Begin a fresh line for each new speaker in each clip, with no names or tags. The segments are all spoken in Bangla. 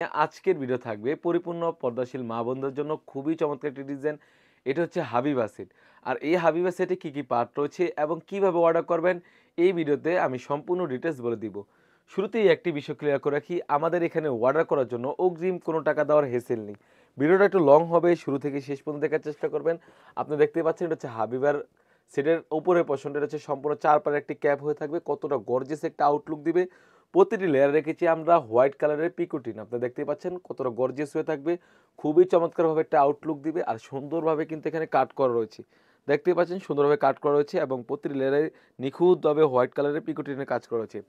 আজকের ভিডিও থাকবে পরিপূর্ণ পর্দাশীল মা বোনদের জন্য খুবই চমৎকার একটি ডিজাইন। এটা হচ্ছে হাবিবা সেট। আর এই হাবিবা সেটে কি, কি পার্ট রয়েছে এবং কিভাবে অর্ডার করবেন এই ভিডিওতে আমি সম্পূর্ণ ডিটেইলস বলে দিব। শুরুতেই একটি বিষয় ক্লিয়ার করে রাখি, আমাদের এখানে অর্ডার করার জন্য অগ্রিম কোনো টাকা দেওয়ার হেসেল নেই। ভিডিওটা একটু লং হবে, শুরু থেকে শেষ পর্যন্ত দেখার চেষ্টা করবেন। আপনি দেখতে পাচ্ছেন এটা হচ্ছে হাবিবার সেটের উপরের পোরশনটা হচ্ছে সম্পূর্ণ ৪ পারের একটি ক্যাপ হয়ে থাকবে। কতটা গর্জিয়াস একটা আউটলুক দিবে। প্রতিটি লেয়ার রেখেছি আমরা হোয়াইট কালারের পিকোটিন। আপনারা দেখতেই পাচ্ছেন কতটা গর্জিয়াস হয়ে থাকবে। খুবই চমৎকারভাবে একটা আউটলুক দিবে আর সুন্দরভাবে কিন্তু এখানে কাট করা রয়েছে। দেখতেই পাচ্ছেন সুন্দরভাবে কাট করা রয়েছে এবং প্রতিটি লেয়ারে নিখুঁতভাবে হোয়াইট কালারের পিকোটিনের কাজ করা রয়েছে।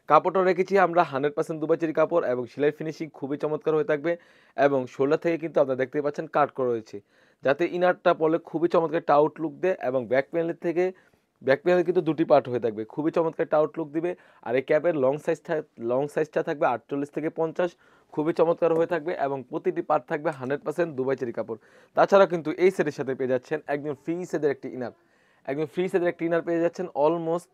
কাপড়টা রেখেছি আমরা 100% দুবাই চেরি কাপড় এবং সেলাই ফিনিশিং খুবই চমৎকার হয়ে থাকবে এবং শোল্ডার থেকে কিন্তু আপনারা দেখতেই পাচ্ছেন কাট করা রয়েছে। যাতে ইনারটা পরলে খুবই চমৎকার একটা আউটলুক দেয় এবং ব্যাক প্যানেল কিন্তু দুটি পার্ট হয়ে থাকবে। খুবই চমৎকার একটা আউটলুক দিবে। আর এই ক্যাপের লং সাইজটা থাকবে 48 থেকে 50। খুবই চমৎকার হয়ে থাকবে এবং প্রতিটি পার্ট থাকবে 100% দুবাই চেরি কাপড়। তাছাড়া কিন্তু এই সেটের সাথে পেয়ে যাচ্ছেন একদম ফ্রি সাইজের একটি ইনার। একদম ফ্রি সাইজের একটি ইনার পেয়ে যাচ্ছেন অলমোস্ট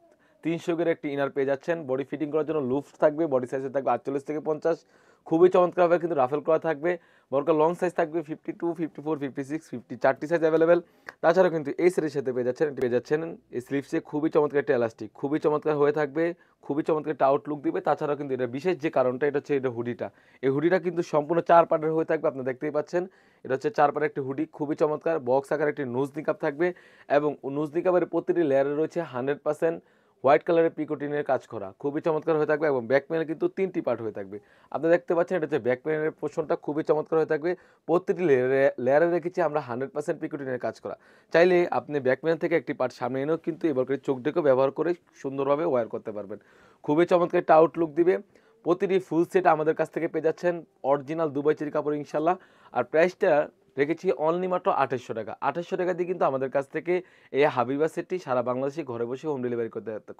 ৩০০ এর একটি ইনার পেয়ে যাচ্ছেন। বডি ফিটিং করার জন্য লুপস থাকবে, বডি সাইজে থাকবে 48 থেকে 50। খুবই চমৎকারভাবে কিন্তু রাফেল করা থাকবে। বরকা লং সাইজ থাকবে 52, 54, 56, 50 চারটি সাইজ অ্যাভেলেবেল। তাছাড়াও কিন্তু এই সেটের সাথে পেয়ে যাচ্ছেন এই স্লিপসে খুবই চমৎকার একটা এলাস্টিক। খুবই চমৎকার হয়ে থাকবে, খুবই চমৎকার একটা আউটলুক দিবে। তাছাড়াও কিন্তু এটা বিশেষ যে কারণটা এটা হচ্ছে এটা হুডিটা। এই হুডিটা কিন্তু সম্পূর্ণ ৪ পার্টের হয়ে থাকবে। আপনারা দেখতেই পাচ্ছেন। এটা হচ্ছে ৪ পার্টের একটি হুডি, খুবই চমৎকার। বক্স আকারের একটি নুজ নিকাব থাকবে এবং নুজ নিকাবের প্রতিটি লেয়ারে রয়েছে 100% হোয়াইট কালারের পিকোটিনের কাজ করা। খুবই চমৎকার হয়ে থাকবে এবং ব্যাক প্যানেল কিন্তু ৩টি পার্ট হয়ে থাকবে। আপনারা দেখতে পাচ্ছেন এটা হচ্ছে ব্যাক প্যানেলের পোরশনটা খুবই চমৎকার হয়ে থাকবে। প্রতিটি লেয়ারে রেখেছি আমরা 100% পিকোটিনের কাজ করা। চাইলে আপনি ব্যাক প্যানেল থেকে একটি পার্ট সামনে এনেও কিন্তু এবার করে চোখ ডেকেও ব্যবহার করে সুন্দরভাবে ওয়্যার করতে পারবেন। খুবই চমৎকার একটা আউটলুক দিবে। প্রতিটি ফুল সেট আমাদের কাছ থেকে পেয়ে যাচ্ছেন অরিজিনাল দুবাই চেরি কাপড় ইনশাল্লাহ। আর প্রাইসটা রেখেছি অনলি মাত্র ২৮০০ টাকা। ২৮০০ টাকা দিয়ে কিন্তু আমাদের কাছ থেকে এই হাবিবা সেটটি সারা বাংলাদেশে ঘরে বসে হোম ডেলিভারি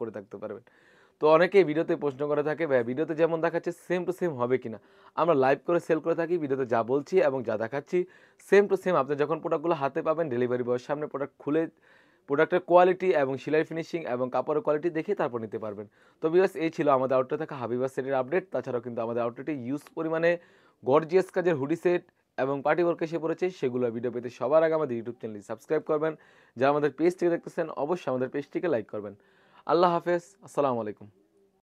করে থাকতে পারবেন। তো অনেকেই ভিডিওতে প্রশ্ন করে থাকে, ভাই ভিডিওতে যেমন দেখাচ্ছে সেম টু সেম হবে কিনা? আমরা লাইভ করে সেল করে থাকি। ভিডিওতে যা বলছি এবং যা দেখাচ্ছি সেম টু সেম আপনি যখন প্রোডাক্টগুলো হাতে পাবেন ডেলিভারি বয়ের সামনে প্রোডাক্ট খুলে প্রোডাক্টের কোয়ালিটি এবং সেলাই ফিনিশিং এবং কাপড়ের কোয়ালিটি দেখে তারপর নিতে পারবেন। তো ভিউয়ার্স এই ছিল আমাদের আউটলেটে থাকা হাবিবা সেটের আপডেট। তাছাড়াও কিন্তু আমাদের আউটলেটে ইউজ পরিমাণে গর্জিয়াস কাজের হুডি সেট এবং পার্টি ওয়ার্ক এসে পড়েছে। সেগুলো ভিডিও পেতে সবার আগে আমাদের ইউটিউব চ্যানেলটি সাবস্ক্রাইব করবেন। যারা আমাদের পেজ থেকে দেখতেছেন অবশ্যই আমাদের পেজটিকে লাইক করবেন। আল্লাহ হাফেজ। আসসালামু আলাইকুম।